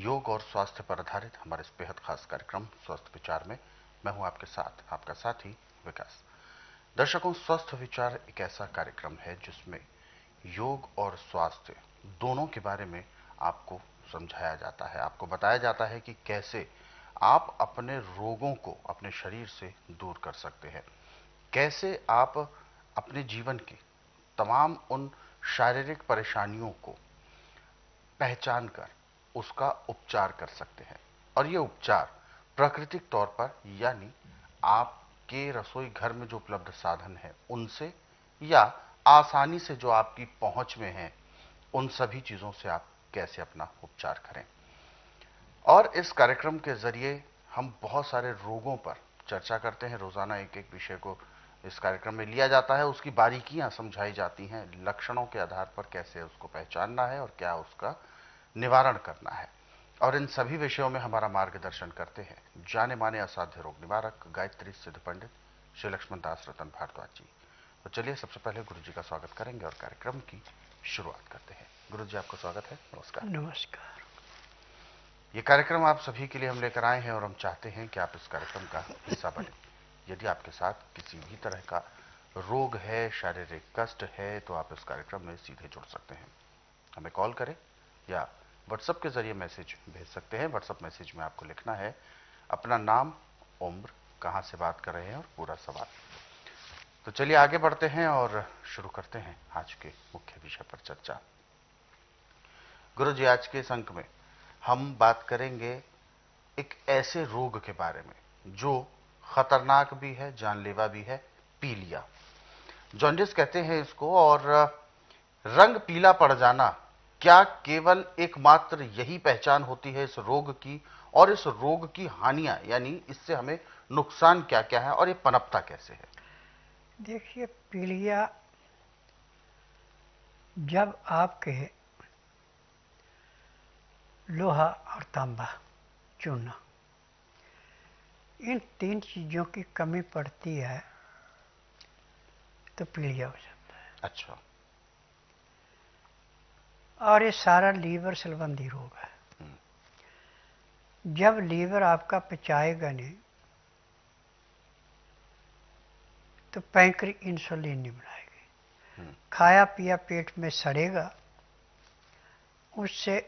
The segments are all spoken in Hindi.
योग और स्वास्थ्य पर आधारित हमारे इस बेहद खास कार्यक्रम स्वस्थ विचार में मैं हूं आपके साथ आपका साथी विकास। दर्शकों, स्वस्थ विचार एक ऐसा कार्यक्रम है जिसमें योग और स्वास्थ्य दोनों के बारे में आपको समझाया जाता है, आपको बताया जाता है कि कैसे आप अपने रोगों को अपने शरीर से दूर कर सकते हैं, कैसे आप अपने जीवन की तमाम उन शारीरिक परेशानियों को पहचान कर उसका उपचार कर सकते हैं। और ये उपचार प्राकृतिक तौर पर यानी आपके रसोई घर में जो उपलब्ध साधन है उनसे या आसानी से जो आपकी पहुंच में है उन सभी चीजों से आप कैसे अपना उपचार करें। और इस कार्यक्रम के जरिए हम बहुत सारे रोगों पर चर्चा करते हैं। रोजाना एक एक विषय को इस कार्यक्रम में लिया जाता है, उसकी बारीकियां समझाई जाती हैं, लक्षणों के आधार पर कैसे उसको पहचानना है और क्या उसका निवारण करना है। और इन सभी विषयों में हमारा मार्गदर्शन करते हैं जाने माने असाध्य रोग निवारक गायत्री सिद्ध पंडित श्री लक्ष्मण दास रतन भारद्वाज जी। तो चलिए सबसे पहले गुरु जी का स्वागत करेंगे और कार्यक्रम की शुरुआत करते हैं। गुरु जी, आपका स्वागत है। नमस्कार। नमस्कार। ये कार्यक्रम आप सभी के लिए हम लेकर आए हैं और हम चाहते हैं कि आप इस कार्यक्रम का हिस्सा बने। यदि आपके साथ किसी भी तरह का रोग है, शारीरिक कष्ट है, तो आप इस कार्यक्रम में सीधे जुड़ सकते हैं। हमें कॉल करें या व्हाट्सएप के जरिए मैसेज भेज सकते हैं। व्हाट्सएप मैसेज में आपको लिखना है अपना नाम, उम्र, कहां से बात कर रहे हैं और पूरा सवाल। तो चलिए आगे बढ़ते हैं और शुरू करते हैं आज के मुख्य विषय पर चर्चा। गुरु जी, आज के इस अंक में हम बात करेंगे एक ऐसे रोग के बारे में जो खतरनाक भी है, जानलेवा भी है, पीलिया। जॉन्डिस कहते हैं इसको। और रंग पीला पड़ जाना, क्या केवल एकमात्र यही पहचान होती है इस रोग की? और इस रोग की हानियां यानी इससे हमें नुकसान क्या क्या है और ये पनपता कैसे है? देखिए, पीलिया जब आपके लोहा और तांबा, चूना, इन तीन चीज़ों की कमी पड़ती है तो पीलिया हो जाता है। अच्छा। और ये सारा लीवर संबंधी रोग है। जब लीवर आपका पचाएगा नहीं तो पैंक्री इंसुलिन नहीं बनाएगी, खाया पिया पेट में सड़ेगा, उससे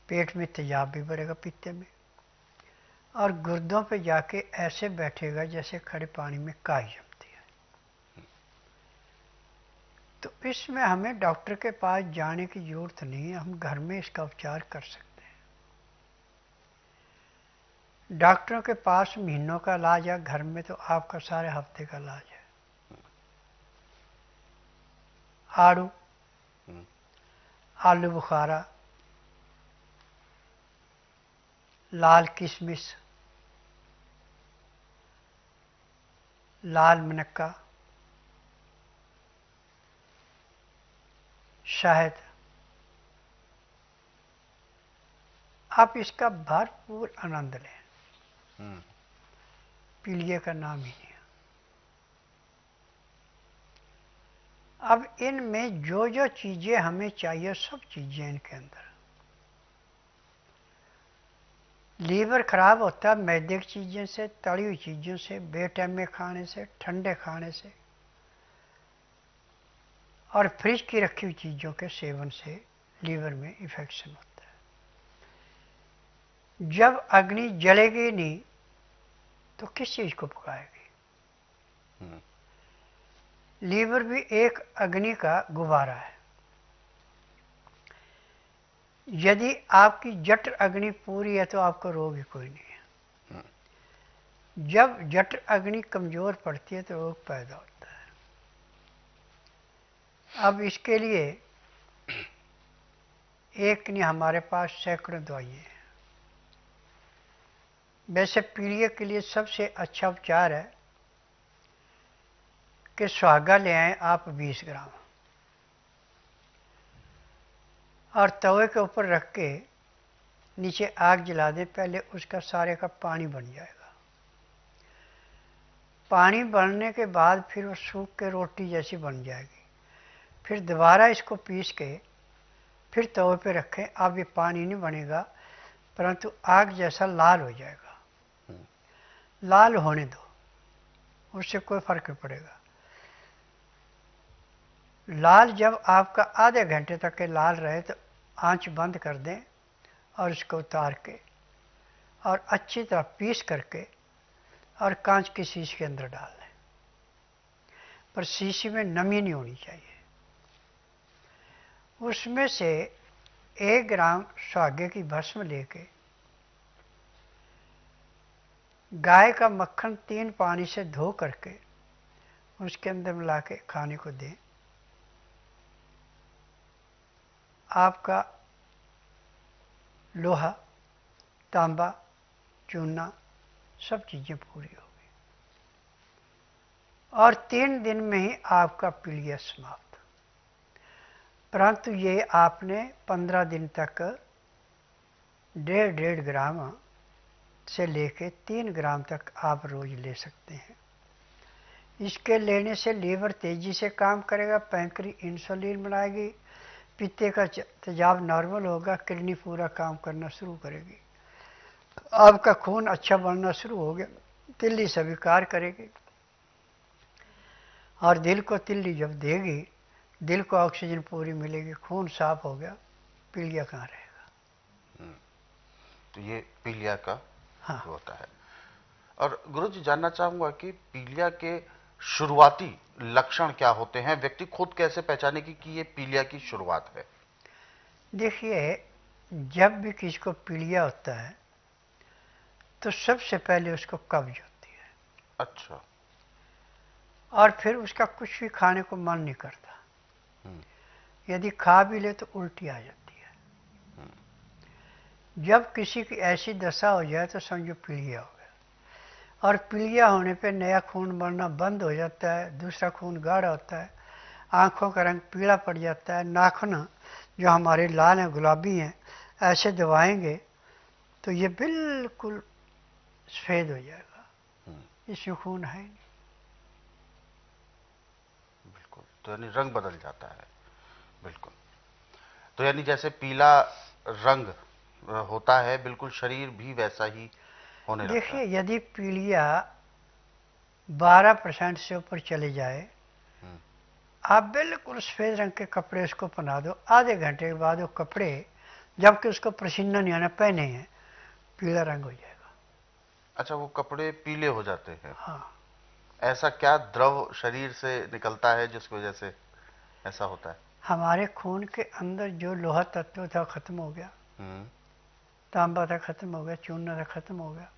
पेट में तेजाब भी बढ़ेगा पित्ते में, और गुर्दों पे जाके ऐसे बैठेगा जैसे खड़े पानी में काई जमती है। तो इसमें हमें डॉक्टर के पास जाने की जरूरत नहीं है, हम घर में इसका उपचार कर सकते हैं। डॉक्टरों के पास महीनों का इलाज है, घर में तो आपका सारे हफ्ते का इलाज है। आड़ू, आलू बुखारा, लाल किशमिश, लाल मनक्का, शहद, आप इसका भरपूर आनंद लें। पीलिया का नाम ही नहीं है। अब इनमें जो जो चीजें हमें चाहिए सब चीजें इनके अंदर। लीवर खराब होता है मैदे की चीज़ों से, तली हुई चीज़ों से, बेटाइम में खाने से, ठंडे खाने से और फ्रिज की रखी हुई चीज़ों के सेवन से लीवर में इन्फेक्शन होता है। जब अग्नि जलेगी नहीं तो किस चीज़ को पकाएगी? लीवर भी एक अग्नि का गुब्बारा है। यदि आपकी जठ अग्नि पूरी है तो आपको रोग ही कोई नहीं है। जब जठ अग्नि कमजोर पड़ती है तो रोग पैदा होता है। अब इसके लिए एक नहीं, हमारे पास सैकड़ों दवाइयाँ हैं। वैसे पीलिया के लिए सबसे अच्छा उपचार है कि सुहागा ले आए आप 20 ग्राम और तवे के ऊपर रख के नीचे आग जला दें। पहले उसका सारे का पानी बन जाएगा। पानी बनने के बाद फिर वो सूख के रोटी जैसी बन जाएगी। फिर दोबारा इसको पीस के फिर तवे पे रखें। अब ये पानी नहीं बनेगा, परंतु आग जैसा लाल हो जाएगा। हम्म। लाल होने दो, उससे कोई फर्क नहीं पड़ेगा। लाल जब आपका आधे घंटे तक के लाल रहे तो आंच बंद कर दें और इसको उतार के और अच्छी तरह पीस करके और कांच की शीशी के अंदर डाल दें। पर शीशी में नमी नहीं होनी चाहिए। उसमें से 1 ग्राम सुहागे की भस्म लेके गाय का मक्खन 3 पानी से धो करके उसके अंदर मिला के खाने को दें। आपका लोहा, तांबा, चूना सब चीज़ें पूरी होगी और 3 दिन में ही आपका पीलिया समाप्त। परंतु ये आपने 15 दिन तक 1.5 ग्राम से लेके 3 ग्राम तक आप रोज ले सकते हैं। इसके लेने से लीवर तेजी से काम करेगा, पैंक्री इंसुलिन बनाएगी, पित्ते का तेजाब नॉर्मल होगा, किडनी पूरा काम करना शुरू करेगी, आपका खून अच्छा बनना शुरू हो गया, तिल्ली स्वीकार करेगी और दिल को तिल्ली जब देगी, दिल को ऑक्सीजन पूरी मिलेगी, खून साफ हो गया, पीलिया कहाँ रहेगा। तो ये पीलिया का हाँ। होता है। और गुरुजी जानना चाहूंगा कि पीलिया के शुरुआती लक्षण क्या होते हैं, व्यक्ति खुद कैसे पहचाने कि ये पीलिया की शुरुआत है। देखिए, जब भी किसी को पीलिया होता है तो सबसे पहले उसको कब्ज होती है। अच्छा। और फिर उसका कुछ भी खाने को मन नहीं करता, यदि खा भी ले तो उल्टी आ जाती है। जब किसी की ऐसी दशा हो जाए तो समझो पीलिया हो गया। और पीलिया होने पे नया खून बनना बंद हो जाता है, दूसरा खून गाढ़ा होता है, आंखों का रंग पीला पड़ जाता है, नाखून जो हमारे लाल हैं, गुलाबी हैं, ऐसे दबाएंगे तो ये बिल्कुल सफेद हो जाएगा, इसमें खून है नहीं। बिल्कुल, तो यानी रंग बदल जाता है। बिल्कुल, तो यानी जैसे पीला रंग होता है, बिल्कुल शरीर भी वैसा ही होने लगता देखिए, है। यदि पीलिया 12% से ऊपर चले जाए, आप बिल्कुल सफेद रंग के कपड़े उसको पहना दो, आधे घंटे के बाद वो कपड़े, जबकि उसको पसीना नहीं आना, पहने हैं, पीला रंग हो जाएगा। अच्छा, वो कपड़े पीले हो जाते हैं। हाँ। ऐसा क्या द्रव शरीर से निकलता है जिसकी वजह से ऐसा होता है? हमारे खून के अंदर जो लोहा तत्व था खत्म हो गया, तांबा था खत्म हो गया, चूना था खत्म हो गया,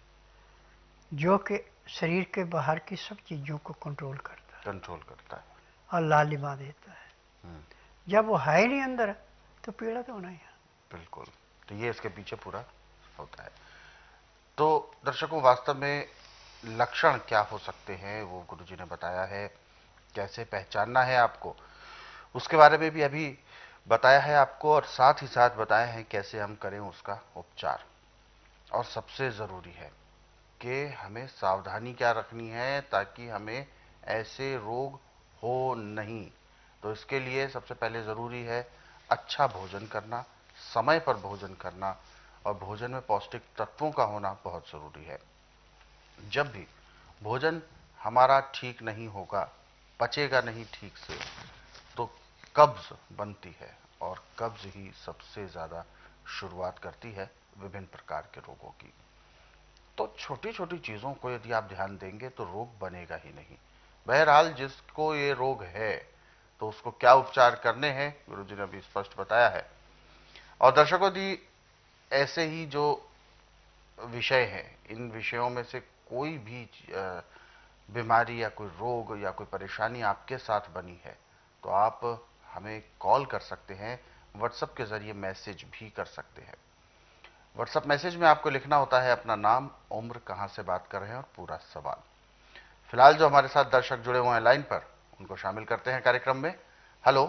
जो कि शरीर के बाहर की सब चीजों को कंट्रोल करता है और लालिमा देता है। जब वो है ही नहीं अंदर तो पीड़ा तो होना ही है। बिल्कुल, तो ये इसके पीछे पूरा होता है। तो दर्शकों, वास्तव में लक्षण क्या हो सकते हैं वो गुरुजी ने बताया है, कैसे पहचानना है आपको उसके बारे में भी अभी बताया है आपको, और साथ ही साथ बताया है कैसे हम करें उसका उपचार। और सबसे जरूरी है कि हमें सावधानी क्या रखनी है ताकि हमें ऐसे रोग हो नहीं। तो इसके लिए सबसे पहले जरूरी है अच्छा भोजन करना, समय पर भोजन करना, और भोजन में पौष्टिक तत्वों का होना बहुत जरूरी है। जब भी भोजन हमारा ठीक नहीं होगा, पचेगा नहीं ठीक से, तो कब्ज बनती है, और कब्ज ही सबसे ज्यादा शुरुआत करती है विभिन्न प्रकार के रोगों की। तो छोटी छोटी चीजों को यदि आप ध्यान देंगे तो रोग बनेगा ही नहीं। बहरहाल, जिसको ये रोग है तो उसको क्या उपचार करने हैं गुरुजी ने अभी स्पष्ट बताया है। और दर्शकों, यदि ऐसे ही जो विषय हैं, इन विषयों में से कोई भी बीमारी या कोई रोग या कोई परेशानी आपके साथ बनी है तो आप हमें कॉल कर सकते हैं, व्हाट्सएप के जरिए मैसेज भी कर सकते हैं। व्हाट्सएप मैसेज में आपको लिखना होता है अपना नाम, उम्र, कहां से बात कर रहे हैं और पूरा सवाल। फिलहाल जो हमारे साथ दर्शक जुड़े हुए हैं लाइन पर, उनको शामिल करते हैं कार्यक्रम में। हेलो।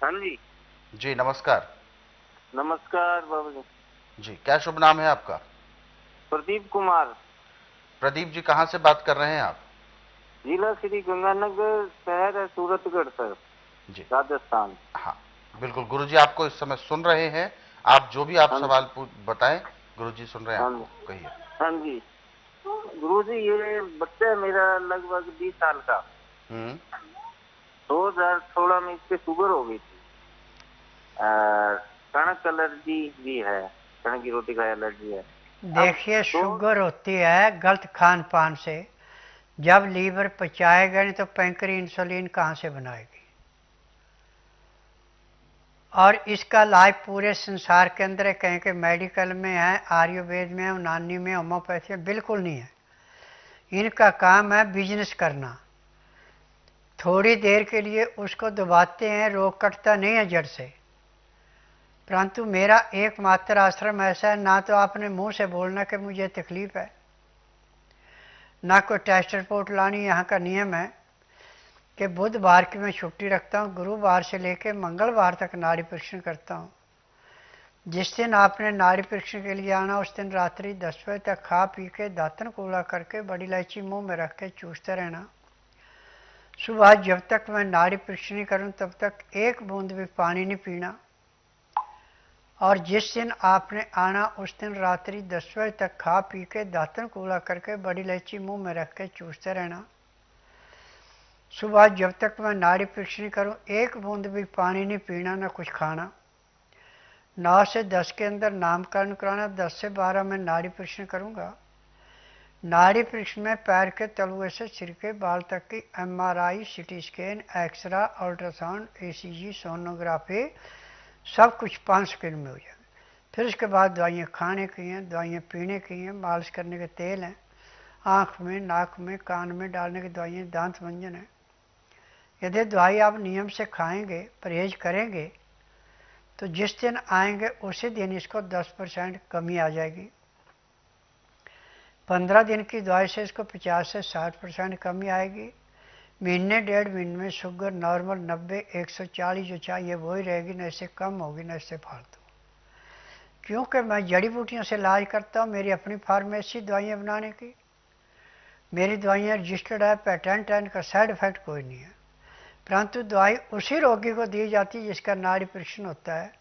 हाँ जी। जी नमस्कार। नमस्कार बाबू जी। जी, क्या शुभ नाम है आपका? प्रदीप कुमार। प्रदीप जी, कहां से बात कर रहे हैं आप? जिला श्री गंगानगर, शहर है सूरतगढ़ सर, जी, राजस्थान। हाँ बिल्कुल, गुरुजी आपको इस समय सुन रहे हैं, आप जो भी आप हाँ। सवाल बताएं, गुरुजी सुन रहे हैं हाँ। आपको, कहिए। हाँ जी, गुरुजी ये बच्चा है मेरा लगभग 20 साल का। 2016 में इसके शुगर हो गई थी। कणक एलर्जी भी है, कणक की रोटी का एलर्जी है। देखिए, शुगर होती है गलत खान पान से। जब लीवर पचाएगा नहीं तो पैंक्री इंसुलिन कहाँ से बनाएगी? और इसका इलाज पूरे संसार के अंदर है, कहीं के मेडिकल में है, आयुर्वेद में, यूनानी में, होम्योपैथी में बिल्कुल नहीं है। इनका काम है बिजनेस करना। थोड़ी देर के लिए उसको दबाते हैं, रोग कटता नहीं है जड़ से। परंतु मेरा एकमात्र आश्रम ऐसा है, ना तो आपने मुंह से बोलना कि मुझे तकलीफ है, ना कोई टेस्ट रिपोर्ट लानी। यहाँ का नियम है कि बुधवार की मैं छुट्टी रखता हूँ, गुरुवार से लेकर मंगलवार तक नाड़ी परीक्षण करता हूँ। जिस दिन आपने नाड़ी परीक्षण के लिए आना, उस दिन रात्रि 10 बजे तक खा पी के दातन कूला करके बड़ी इलायची मुंह में रख के चूसते रहना। सुबह जब तक मैं नाड़ी परीक्षण नहीं करूँ तब तक एक बूंद भी पानी नहीं पीना। और जिस दिन आपने आना उस दिन रात्रि 10 बजे तक खा पी के दातन कूला करके बड़ी इलायची मुंह में रख के चूसते रहना। सुबह जब तक मैं नाड़ी परीक्षण करूं एक बूंद भी पानी नहीं पीना, ना कुछ खाना। 9 से 10 के अंदर नामकरण कराना, 10 से 12 में नाड़ी परीक्षण करूंगा। नाड़ी परीक्षण में पैर के तलुए से सिर के बाल तक की MRI, CT scan, x ray, ultrasound, ECG, sonography सब कुछ 5 सेकंड में हो जाएगा। फिर उसके बाद दवाइयाँ खाने की हैं, दवाइयाँ पीने की हैं, मालिश करने के तेल हैं, आँख में, नाक में, कान में डालने की दवाइयाँ, दांत मंजन है। यदि दवाई आप नियम से खाएंगे, परहेज करेंगे, तो जिस दिन आएंगे उसी दिन इसको 10% कमी आ जाएगी। 15 दिन की दवाई से इसको 50 से 60% कमी आएगी। महीने 1.5 महीने में शुगर नॉर्मल 90, 140 जो चाहिए वही रहेगी, न इससे कम होगी न इससे फालतू। क्योंकि मैं जड़ी बूटियों से इलाज करता हूँ, मेरी अपनी फार्मेसी दवाइयाँ बनाने की, मेरी दवाइयाँ रजिस्टर्ड है, पेटेंट है, इनका साइड इफेक्ट कोई नहीं है। परंतु दवाई उसी रोगी को दी जाती है जिसका नाड़ी परीक्षण होता है।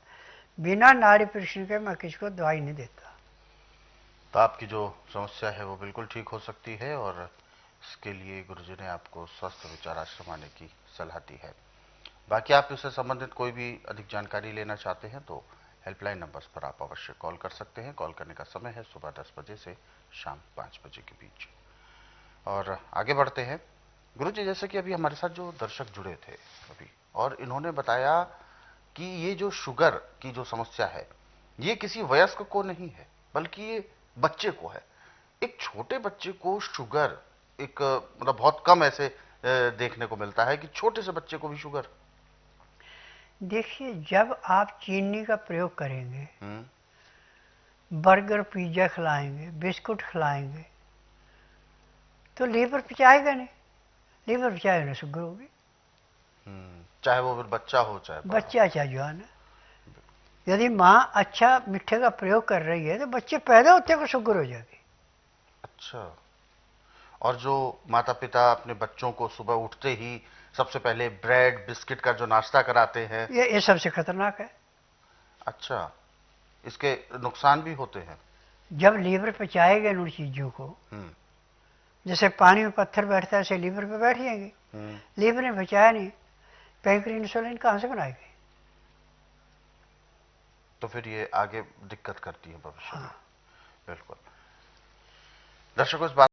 बिना नाड़ी परीक्षण के मैं किसी को दवाई नहीं देता। तो आपकी जो समस्या है वो बिल्कुल ठीक हो सकती है, और इसके लिए गुरुजी ने आपको स्वस्थ विचार आश्रम आने की सलाह दी है। बाकी आप इससे संबंधित कोई भी अधिक जानकारी लेना चाहते हैं तो हेल्पलाइन नंबर्स पर आप अवश्य कॉल कर सकते हैं। कॉल करने का समय है सुबह 10 बजे से शाम 5 बजे के बीच। और आगे बढ़ते हैं। गुरुजी, जैसे कि अभी हमारे साथ जो दर्शक जुड़े थे अभी, और इन्होंने बताया कि ये जो शुगर की जो समस्या है ये किसी वयस्क को नहीं है बल्कि ये बच्चे को है। एक छोटे बच्चे को शुगर, एक मतलब बहुत कम ऐसे देखने को मिलता है कि छोटे से बच्चे को भी शुगर। देखिए, जब आप चीनी का प्रयोग करेंगे, बर्गर पिज्जा खिलाएंगे, बिस्कुट खिलाएंगे, तो लीवर पचाएगा नहीं। लीवर पचाएगा नहीं, शुगर होगी। चाहे वो फिर बच्चा हो चाहे बच्चा चाहे जवान है। यदि माँ अच्छा मिठे का प्रयोग कर रही है तो बच्चे पैदा होते को शुगर हो जाएगी। अच्छा। और जो माता पिता अपने बच्चों को सुबह उठते ही सबसे पहले ब्रेड बिस्किट का जो नाश्ता कराते हैं, ये सबसे खतरनाक है। अच्छा, इसके नुकसान भी होते हैं। जब लीवर पचाएगा उन चीजों को, जैसे पानी में पत्थर बैठता है ऐसे लीवर पे बैठ जाएंगे। लीवर ने पचाया नहीं, पैंक्री इंसुलिन कहाँ से बनाएगी? तो फिर ये आगे दिक्कत करती है भविष्य में। बिल्कुल। दर्शकों, इस बात